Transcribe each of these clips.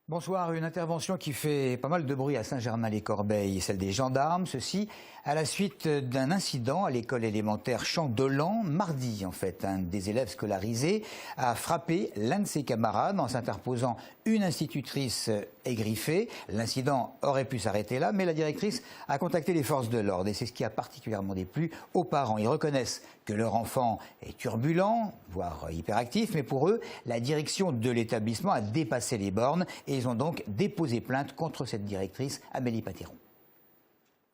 Bonsoir, une intervention qui fait pas mal de bruit à Saint-Germain-les-Corbeilles, celle des gendarmes, ceci à la suite d'un incident à l'école élémentaire Champ-Dolan, mardi en fait. Un des élèves scolarisés a frappé l'un de ses camarades en s'interposant. Une institutrice est griffée. L'incident aurait pu s'arrêter là, mais la directrice a contacté les forces de l'ordre et c'est ce qui a particulièrement déplu aux parents. Ils reconnaissent que leur enfant est turbulent, voire hyperactif, mais pour eux, la direction de l'établissement a dépassé les bornes et ils ont donc déposé plainte contre cette directrice, Amélie Patéron.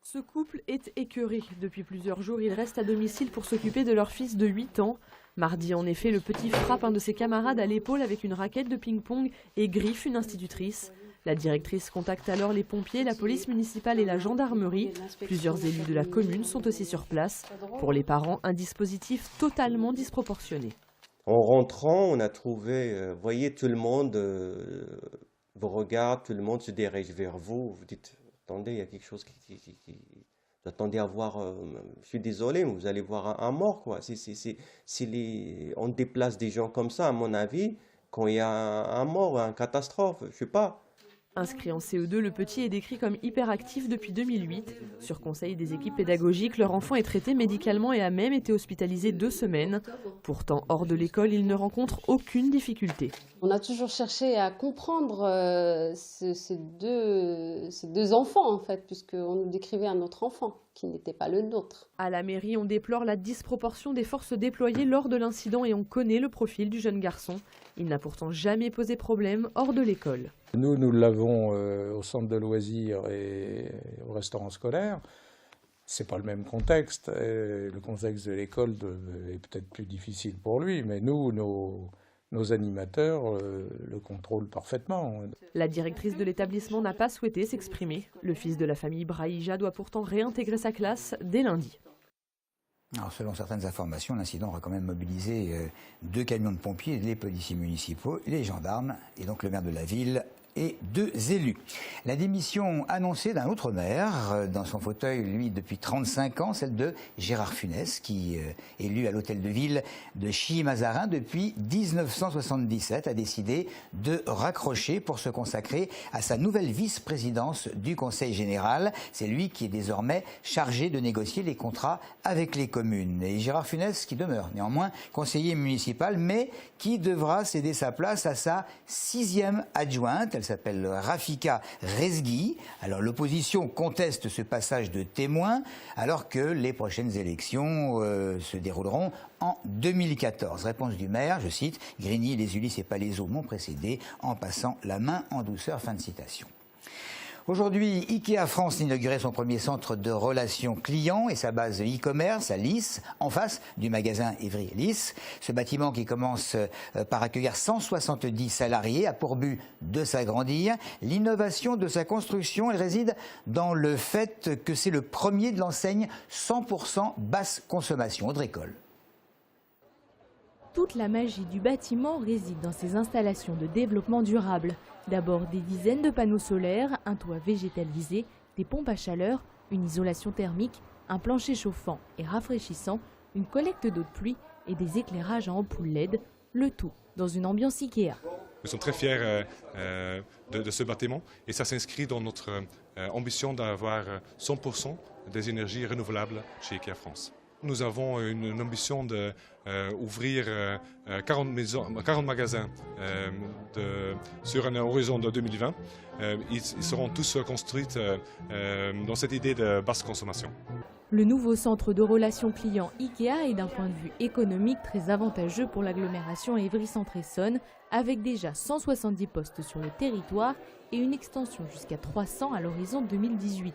Ce couple est écœuré. Depuis plusieurs jours, ils restent à domicile pour s'occuper de leur fils de 8 ans. Mardi, en effet, le petit frappe un de ses camarades à l'épaule avec une raquette de ping-pong et griffe une institutrice. La directrice contacte alors les pompiers, la police municipale et la gendarmerie. Plusieurs élus de la commune sont aussi sur place. Pour les parents, un dispositif totalement disproportionné. En rentrant, on a trouvé, voyez, tout le monde vous regarde, tout le monde se dirige vers vous. Vous dites, attendez, il y a quelque chose qui vous attendez à voir, je suis désolé, mais vous allez voir un mort, quoi. On déplace des gens comme ça, à mon avis, quand il y a un mort, une catastrophe, je sais pas. Inscrit en CE2, le petit est décrit comme hyperactif depuis 2008. Sur conseil des équipes pédagogiques, leur enfant est traité médicalement et a même été hospitalisé 2 semaines. Pourtant, hors de l'école, il ne rencontre aucune difficulté. On a toujours cherché à comprendre ces deux enfants, en fait, puisqu'on nous décrivait un autre enfant qui n'était pas le nôtre. À la mairie, on déplore la disproportion des forces déployées lors de l'incident et on connaît le profil du jeune garçon. Il n'a pourtant jamais posé problème hors de l'école. Nous l'avons au centre de loisirs et au restaurant scolaire. C'est pas le même contexte. Le contexte de l'école est peut-être plus difficile pour lui, mais nous, nos animateurs le contrôlent parfaitement. La directrice de l'établissement n'a pas souhaité s'exprimer. Le fils de la famille Brahija doit pourtant réintégrer sa classe dès lundi. Alors, selon certaines informations, l'incident aura quand même mobilisé 2 camions de pompiers, les policiers municipaux, les gendarmes et donc le maire de la ville et 2 élus. La démission annoncée d'un autre maire, dans son fauteuil, lui, depuis 35 ans, celle de Gérard Funès, qui, élu à l'hôtel de ville de Chilly-Mazarin depuis 1977, a décidé de raccrocher pour se consacrer à sa nouvelle vice-présidence du Conseil général. C'est lui qui est désormais chargé de négocier les contrats avec les communes. Et Gérard Funès, qui demeure néanmoins conseiller municipal, mais qui devra céder sa place à sa 6e adjointe. Elle s'appelle Rafika Rezgui. Alors l'opposition conteste ce passage de témoin alors que les prochaines élections se dérouleront en 2014. Réponse du maire, je cite, « Grigny, les Ulysses et Palaiseau m'ont précédé en passant la main en douceur ». Fin de citation. Aujourd'hui, Ikea France inaugurait son premier centre de relations clients et sa base e-commerce à Lys, en face du magasin Évry-Lys. Ce bâtiment qui commence par accueillir 170 salariés a pour but de s'agrandir. L'innovation de sa construction, elle réside dans le fait que c'est le premier de l'enseigne 100% basse consommation. Audrey Coll. Toute la magie du bâtiment réside dans ses installations de développement durable. D'abord des dizaines de panneaux solaires, un toit végétalisé, des pompes à chaleur, une isolation thermique, un plancher chauffant et rafraîchissant, une collecte d'eau de pluie et des éclairages à ampoules LED, le tout dans une ambiance Ikea. Nous sommes très fiers de ce bâtiment et ça s'inscrit dans notre ambition d'avoir 100% des énergies renouvelables chez Ikea France. Nous avons une ambition d'ouvrir 40 magasins sur un horizon de 2020. Ils seront tous construits dans cette idée de basse consommation. Le nouveau centre de relations clients Ikea est d'un point de vue économique très avantageux pour l'agglomération Évry-Centre-Essonne, avec déjà 170 postes sur le territoire et une extension jusqu'à 300 à l'horizon 2018.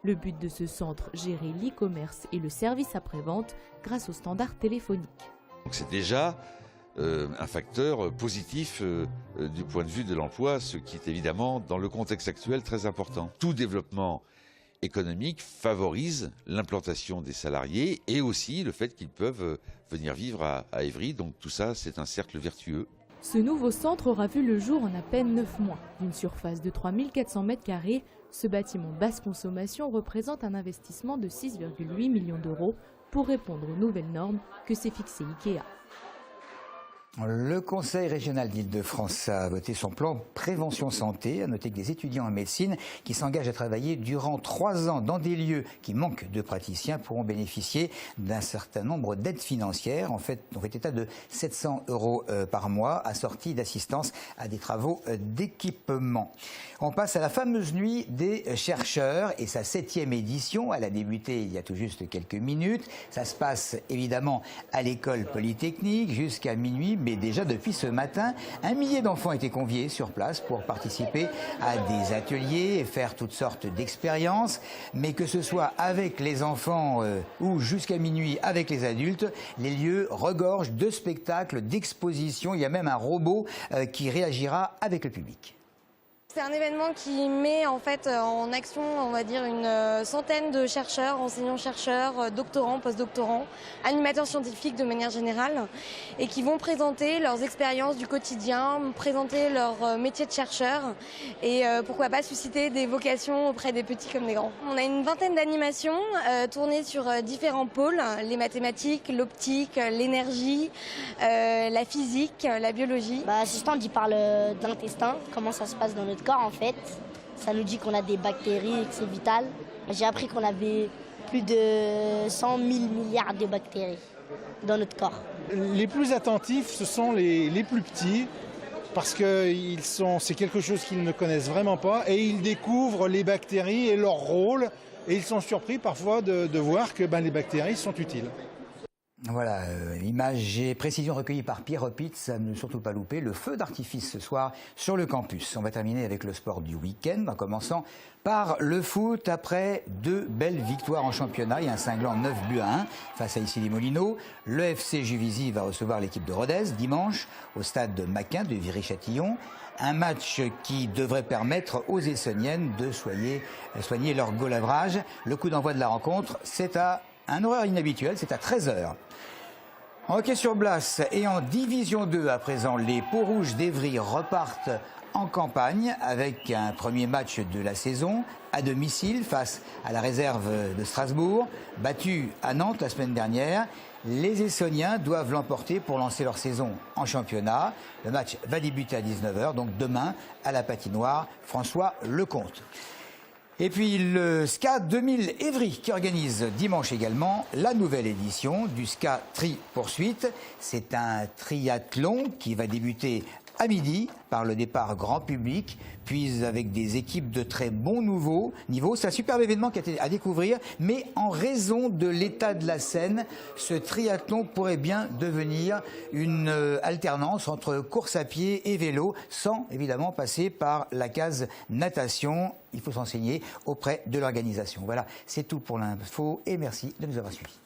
Le but de ce centre, gérer l'e-commerce et le service après-vente grâce aux standards téléphoniques. C'est déjà un facteur positif du point de vue de l'emploi, ce qui est évidemment, dans le contexte actuel, très important. Tout développement économique favorise l'implantation des salariés et aussi le fait qu'ils peuvent venir vivre à Évry. Donc tout ça, c'est un cercle vertueux. Ce nouveau centre aura vu le jour en à peine 9 mois. D'une surface de 3400 m², ce bâtiment basse consommation représente un investissement de 6,8 millions d'euros pour répondre aux nouvelles normes que s'est fixé Ikea. Le Conseil régional d'Île-de-France a voté son plan prévention santé. À noter que des étudiants en médecine qui s'engagent à travailler durant 3 ans dans des lieux qui manquent de praticiens pourront bénéficier d'un certain nombre d'aides financières. En fait, on fait état de 700 € par mois, assortis d'assistance à des travaux d'équipement. On passe à la fameuse nuit des chercheurs et sa 7e édition. Elle a débuté il y a tout juste quelques minutes. Ça se passe évidemment à l'école polytechnique jusqu'à minuit. Mais déjà depuis ce matin, 1 millier d'enfants étaient conviés sur place pour participer à des ateliers et faire toutes sortes d'expériences. Mais que ce soit avec les enfants ou jusqu'à minuit avec les adultes, les lieux regorgent de spectacles, d'expositions. Il y a même un robot qui réagira avec le public. C'est un événement qui met en fait en action, on va dire, une centaine de chercheurs, enseignants-chercheurs, doctorants, post-doctorants, animateurs scientifiques de manière générale, et qui vont présenter leurs expériences du quotidien, présenter leur métier de chercheur et pourquoi pas susciter des vocations auprès des petits comme des grands. On a une vingtaine d'animations tournées sur différents pôles, les mathématiques, l'optique, l'énergie, la physique, la biologie. L'assistante, il parle de l'intestin, comment ça se passe dans notre corps en fait. Ça nous dit qu'on a des bactéries et que c'est vital. J'ai appris qu'on avait plus de 100 000 milliards de bactéries dans notre corps. Les plus attentifs, ce sont les plus petits, parce que c'est quelque chose qu'ils ne connaissent vraiment pas et ils découvrent les bactéries et leur rôle et ils sont surpris parfois de voir que les bactéries sont utiles. Voilà, images et précisions recueillies par Pierre Opitz, à ne surtout pas louper. Le feu d'artifice ce soir sur le campus. On va terminer avec le sport du week-end, en commençant par le foot. Après 2 belles victoires en championnat et un cinglant 9-1 face à Issy-les-Moulineaux, le FC Juvisy va recevoir l'équipe de Rodez dimanche au stade de Maquin de Viry-Châtillon. Un match qui devrait permettre aux Essonniennes de soigner leur goal-average. Le coup d'envoi de la rencontre, c'est à un horaire inhabituel, c'est à 13 h. En hockey sur glace et en Division 2 à présent, les Peaux-Rouges d'Évry repartent en campagne avec un premier match de la saison à domicile face à la réserve de Strasbourg. Battus à Nantes la semaine dernière, les Essonniens doivent l'emporter pour lancer leur saison en championnat. Le match va débuter à 19 h, donc demain à la patinoire François Lecomte. Et puis le SCA 2000 Évry qui organise dimanche également la nouvelle édition du SCA Tri Poursuite. C'est un triathlon qui va débuter à midi par le départ grand public, puis avec des équipes de très bon niveau. C'est un superbe événement qui a été à découvrir, mais en raison de l'état de la Seine, ce triathlon pourrait bien devenir une alternance entre course à pied et vélo, sans évidemment passer par la case natation. Il faut s'enseigner auprès de l'organisation. Voilà, c'est tout pour l'info et merci de nous avoir suivis.